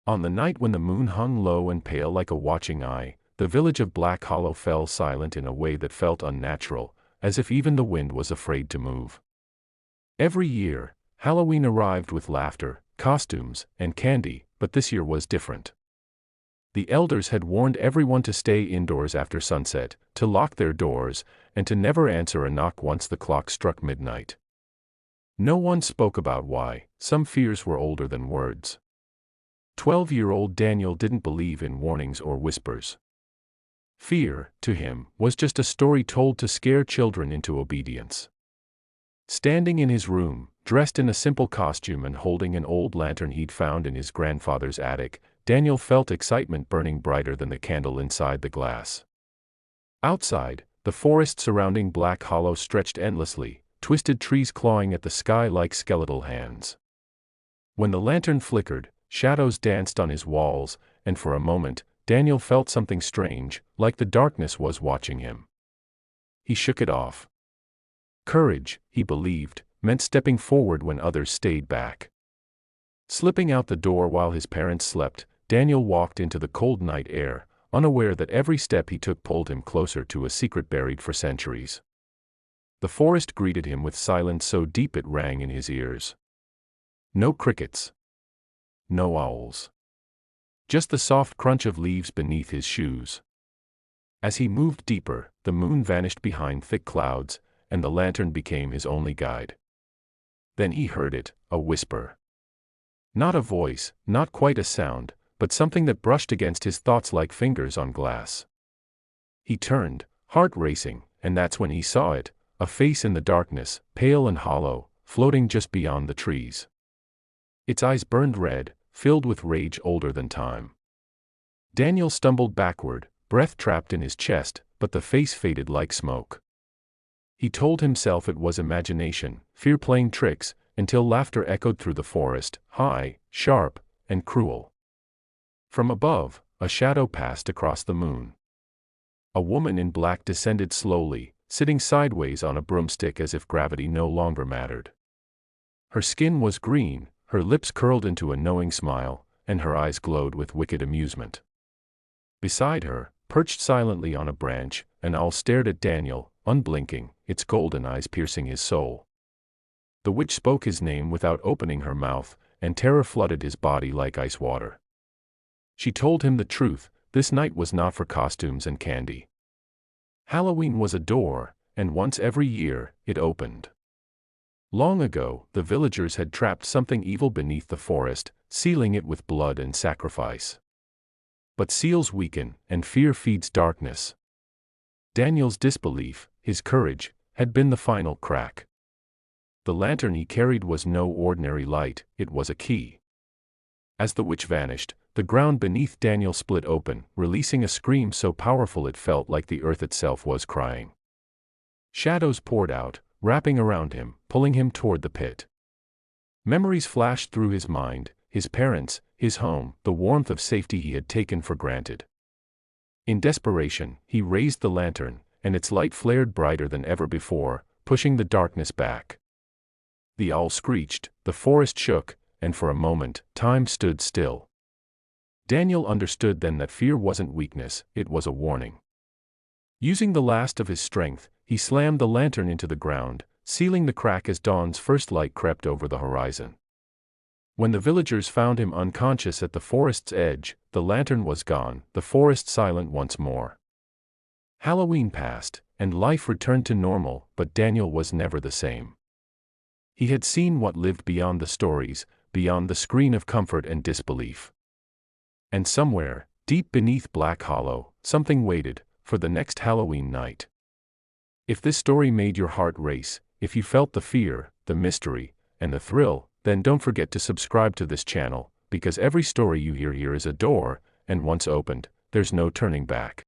On the night when the moon hung low and pale like a watching eye, the village of Black Hollow fell silent in a way that felt unnatural, as if even the wind was afraid to move. Every year, Halloween arrived with laughter, costumes, and candy, but this year was different. The elders had warned everyone to stay indoors after sunset, to lock their doors, and to never answer a knock once the clock struck midnight. No one spoke about why. Some fears were older than words. 12-year-old Daniel didn't believe in warnings or whispers. Fear, to him, was just a story told to scare children into obedience. Standing in his room, dressed in a simple costume and holding an old lantern he'd found in his grandfather's attic, Daniel felt excitement burning brighter than the candle inside the glass. Outside, the forest surrounding Black Hollow stretched endlessly, twisted trees clawing at the sky like skeletal hands. When the lantern flickered, shadows danced on his walls, and for a moment, Daniel felt something strange, like the darkness was watching him. He shook it off. Courage, he believed, meant stepping forward when others stayed back. Slipping out the door while his parents slept, Daniel walked into the cold night air, unaware that every step he took pulled him closer to a secret buried for centuries. The forest greeted him with silence so deep it rang in his ears. No crickets. No owls. Just the soft crunch of leaves beneath his shoes. As he moved deeper, the moon vanished behind thick clouds, and the lantern became his only guide. Then he heard it, a whisper. Not a voice, not quite a sound, but something that brushed against his thoughts like fingers on glass. He turned, heart racing, and that's when he saw it, a face in the darkness, pale and hollow, floating just beyond the trees. Its eyes burned red, filled with rage older than time. Daniel stumbled backward, breath trapped in his chest, but the face faded like smoke. He told himself it was imagination, fear playing tricks, until laughter echoed through the forest, high, sharp, and cruel. From above, a shadow passed across the moon. A woman in black descended slowly, sitting sideways on a broomstick as if gravity no longer mattered. Her skin was green, her lips curled into a knowing smile, and her eyes glowed with wicked amusement. Beside her, perched silently on a branch, an owl stared at Daniel, unblinking, its golden eyes piercing his soul. The witch spoke his name without opening her mouth, and terror flooded his body like ice water. She told him the truth, this night was not for costumes and candy. Halloween was a door, and once every year, it opened. Long ago, the villagers had trapped something evil beneath the forest, sealing it with blood and sacrifice. But seals weaken, and fear feeds darkness. Daniel's disbelief, his courage, had been the final crack. The lantern he carried was no ordinary light, it was a key. As the witch vanished, the ground beneath Daniel split open, releasing a scream so powerful it felt like the earth itself was crying. Shadows poured out, wrapping around him, pulling him toward the pit. Memories flashed through his mind, his parents, his home, the warmth of safety he had taken for granted. In desperation, he raised the lantern, and its light flared brighter than ever before, pushing the darkness back. The owl screeched, the forest shook, and for a moment, time stood still. Daniel understood then that fear wasn't weakness, it was a warning. Using the last of his strength, he slammed the lantern into the ground, sealing the crack as dawn's first light crept over the horizon. When the villagers found him unconscious at the forest's edge, the lantern was gone, the forest silent once more. Halloween passed, and life returned to normal, but Daniel was never the same. He had seen what lived beyond the stories, beyond the screen of comfort and disbelief. And somewhere, deep beneath Black Hollow, something waited, for the next Halloween night. If this story made your heart race, if you felt the fear, the mystery, and the thrill, then don't forget to subscribe to this channel, because every story you hear here is a door, and once opened, there's no turning back.